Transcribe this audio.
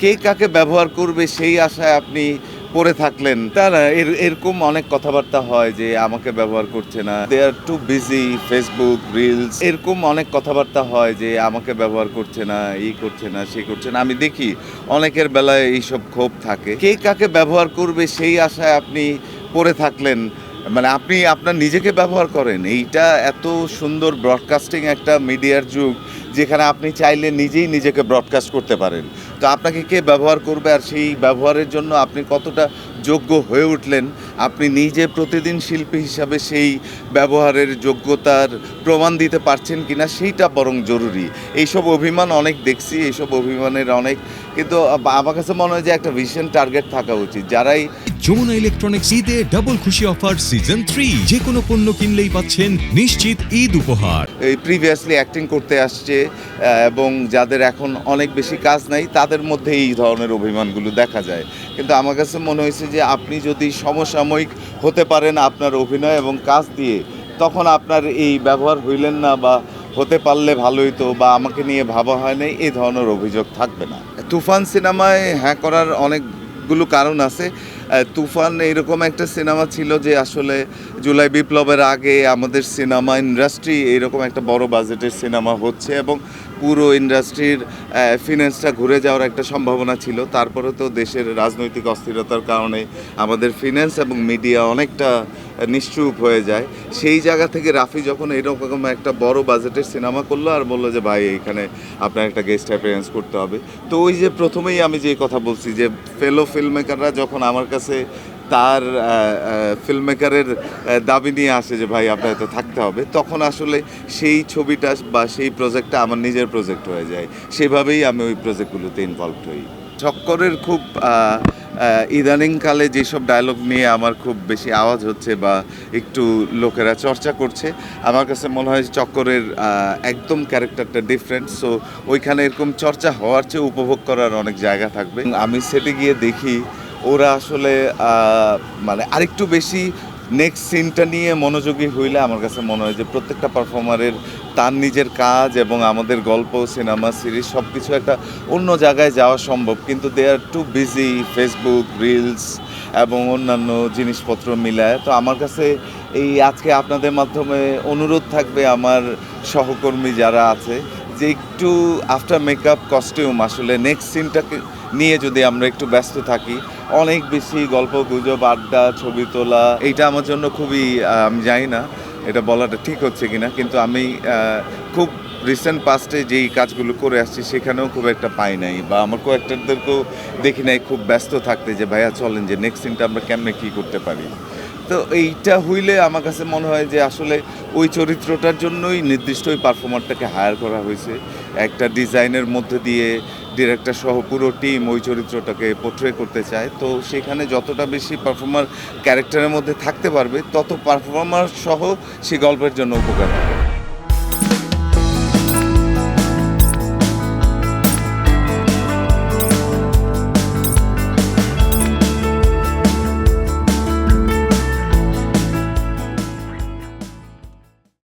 কে কাকে ব্যবহার করবে সেই আশায় আপনি পড়ে থাকলেন। তা না, এরকম অনেক কথাবার্তা হয় যে আমাকে ব্যবহার করছে না, দে আর টু বিজি, ফেসবুক রিলস, এরকম অনেক কথাবার্তা হয় যে আমাকে ব্যবহার করছে না, এই করছে না, সেই করছে না। আমি দেখি অনেকের বেলায় এইসব ক্ষোভ থাকে। কে কাকে ব্যবহার করবে সেই আশায় আপনি পড়ে থাকলেন। মানে আপনি আপনার নিজেকে ব্যবহার করেন। এইটা এত সুন্দর ব্রডকাস্টিং একটা মিডিয়ার যুগ, যেখানে আপনি চাইলে নিজেই নিজেকে ব্রডকাস্ট করতে পারেন। তো আপনাকে কে ব্যবহার করবে, আর সেই ব্যবহারের জন্য আপনি কতটা যোগ্য হয়ে উঠলেন, আপনি নিজে প্রতিদিন শিল্পী হিসাবে সেই ব্যবহারের যোগ্যতার প্রমাণ দিতে পারছেন কিনা সেইটা বরং জরুরি। এইসব অভিমান অনেক দেখছি, এইসব অভিমানের অনেক, কিন্তু আমার কাছে মনে হয় যে একটা ভিশন টার্গেট থাকা উচিত। যারাই যমুনা ইলেকট্রনিক্স ঈদে ডাবল খুশি অফার সিজন 3, যে কোনো পণ্য কিনলেই পাচ্ছেন নিশ্চিত ঈদ উপহার। এই প্রিভিয়াসলি অ্যাক্টিং করতে আসছে এবং যাদের এখন অনেক বেশি কাজ নাই, তাদের মধ্যে এই ধরনের অভিমানগুলো দেখা যায়। কিন্তু আমার কাছে মনে হয়েছে যে আপনি যদি সমসাময়িক হতে পারেন আপনার অভিনয় এবং কাজ দিয়ে, তখন আপনার এই ব্যবহার হইলেন না, বা হতে পারলে ভালো হইতো, বা আমাকে নিয়ে ভাবা হয় নাই, এই ধরনের অভিযোগ থাকবে না। তুফান সিনেমায় হ্যাঁ করার অনেকগুলো কারণ আছে। তুফান এইরকম একটা সিনেমা ছিল যে আসলে জুলাই বিপ্লবের আগে আমাদের সিনেমা ইন্ডাস্ট্রি এইরকম একটা বড় বাজেটের সিনেমা হচ্ছে, এবং পুরো ইন্ডাস্ট্রির ফিন্যান্সটা ঘুরে যাওয়ার একটা সম্ভাবনা ছিল। তারপরে তো দেশের রাজনৈতিক অস্থিরতার কারণে আমাদের ফিন্যান্স এবং মিডিয়া অনেকটা নিশ্চুপ হয়ে যায়। সেই জায়গা থেকে রাফি যখন এরকম একটা বড় বাজেটের সিনেমা করলো আর বললো যে ভাই এইখানে আপনার একটা গেস্ট অ্যাপিয়ারেন্স করতে হবে, তো ওই যে প্রথমেই আমি যে কথা বলছি যে ফেলো ফিল্ম মেকাররা যখন আমার কাছে তার ফিল্ম মেকারের দাবি নিয়ে আসে যে ভাই আপনার তো থাকতে হবে, তখন আসলে সেই ছবিটা বা সেই প্রজেক্টটা আমার নিজের প্রজেক্ট হয়ে যায়। সেভাবেই আমি ওই প্রজেক্টগুলোতে ইনভলভড হই। চক্করের খুব ইদানিংকালে যেসব ডায়লগ নিয়ে আমার খুব বেশি আওয়াজ হচ্ছে বা একটু লোকেরা চর্চা করছে, আমার কাছে মনে হয় চক্করের একদম ক্যারেক্টারটা ডিফারেন্ট। সো ওইখানে এরকম চর্চা হওয়ার চেয়ে উপভোগ করার অনেক জায়গা থাকবে। আমি সেটে গিয়ে দেখি ওরা আসলে মানে আরেকটু বেশি নেক্সট সিনটা নিয়ে মনোযোগী হইলে আমার কাছে মনে হয় যে প্রত্যেকটা পারফর্মারের তার নিজের কাজ এবং আমাদের গল্প, সিনেমা, সিরিজ সব কিছু একটা অন্য জায়গায় যাওয়া সম্ভব, কিন্তু দে আর টু বিজি, ফেসবুক রিলস এবং অন্যান্য জিনিসপত্র মিলায়। তো আমার কাছে এই আজকে আপনাদের মাধ্যমে অনুরোধ থাকবে আমার সহকর্মী যারা আছে, যে একটু আফটার মেকআপ, কস্টিউম, আসলে নেক্সট সিনটাকে নিয়ে যদি আমরা একটু ব্যস্ত থাকি, অনেক বেশি গল্প গুজব, আড্ডা, ছবি তোলা, এইটা আমার জন্য খুবই আমি জানি না এটা বলাটা ঠিক হচ্ছে কিনা, কিন্তু আমি খুব রিসেন্ট পাস্টে যেই কাজগুলো করে আসছি সেখানেও খুব একটা পাই নাই, বা আমার কয়েকটাদেরকেও দেখি নাই খুব ব্যস্ত থাকতে যে ভাইয়া চলেন যে নেক্সট সিনটা আমরা কেমনে কী করতে পারি। তো এইটা হইলে আমার কাছে মনে হয় যে আসলে ওই চরিত্রটার জন্যই নির্দিষ্ট ওই পারফর্মারটাকে হায়ার করা হয়েছে। একটা ডিজাইনের মধ্যে দিয়ে ডিরেক্টর সহ পুরো টিম ওই চরিত্রটাকে পোট্রে করতে চায়। তো সেখানে যতটা বেশি পারফর্মার ক্যারেক্টারের মধ্যে থাকতে পারবে, তত পারফর্মার সহ সেই গল্পের জন্য উপকার।